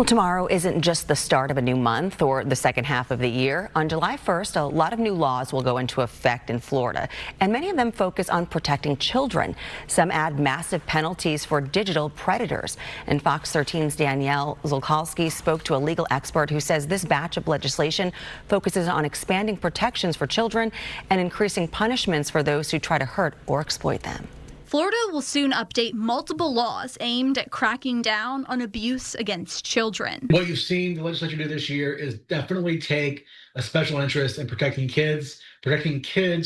Well, tomorrow isn't just the start of a new month or the second half of the year. On July 1st, a lot of new laws will go into effect in Florida, and many of them focus on protecting children. Some add massive penalties for digital predators. And Fox 13's Danielle Zulkowski spoke to a legal expert who says this batch of legislation focuses on expanding protections for children and increasing punishments for those who try to hurt or exploit them. Florida will soon update multiple laws aimed at cracking down on abuse against children. What you've seen the legislature do this year is definitely take a special interest in protecting kids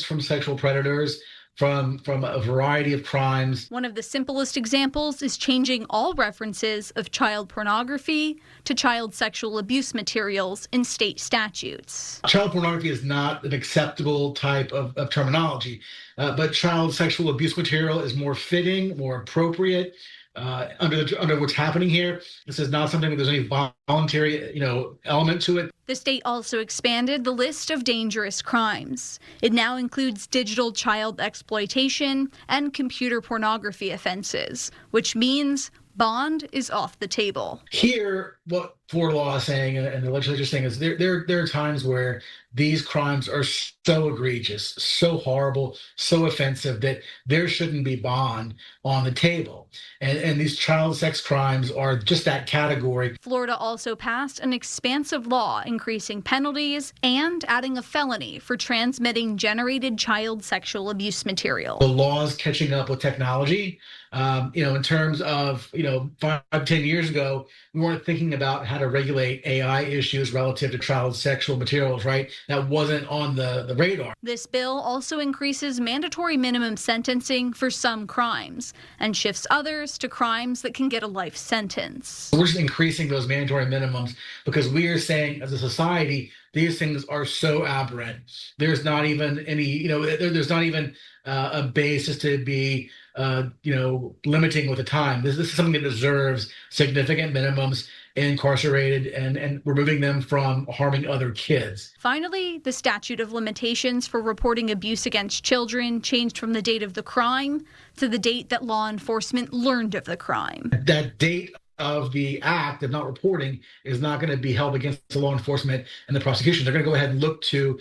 from sexual predators, from a variety of crimes. One of the simplest examples is changing all references of child pornography to child sexual abuse materials in state statutes. Child pornography is not an acceptable type of terminology, but child sexual abuse material is more fitting, more appropriate. Under what's happening here, this is not something that there's any voluntary, element to it. The state also expanded the list of dangerous crimes. It now includes digital child exploitation and computer pornography offenses, which means bond is off the table. Here, what Florida law is saying and the legislature is saying is there are times where these crimes are so egregious, so horrible, so offensive that there shouldn't be bond on the table. And these child sex crimes are just that category. Florida also passed an expansive law increasing penalties and adding a felony for transmitting generated child sexual abuse material. The law's catching up with technology. In terms of, 5-10 years ago, we weren't thinking about how to regulate AI issues relative to child sexual materials, right? That wasn't on the radar. This bill also increases mandatory minimum sentencing for some crimes and shifts others to crimes that can get a life sentence. We're just increasing those mandatory minimums because we are saying as a society, these things are so aberrant. There's not even any, there's not even a basis to be, limiting with the time. This is something that deserves significant minimums, incarcerated, and removing them from harming other kids. Finally, the statute of limitations for reporting abuse against children changed from the date of the crime to the date that law enforcement learned of the crime. That date of the act of not reporting is not going to be held against the law enforcement and the prosecution. They're going to go ahead and look to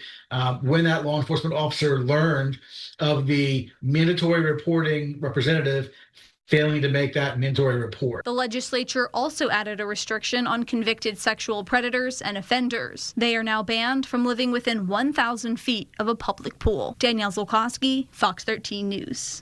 when that law enforcement officer learned of the mandatory reporting representative failing to make that mandatory report. The legislature also added a restriction on convicted sexual predators and offenders. They are now banned from living within 1,000 feet of a public pool. Danielle Zulkowski, Fox 13 News.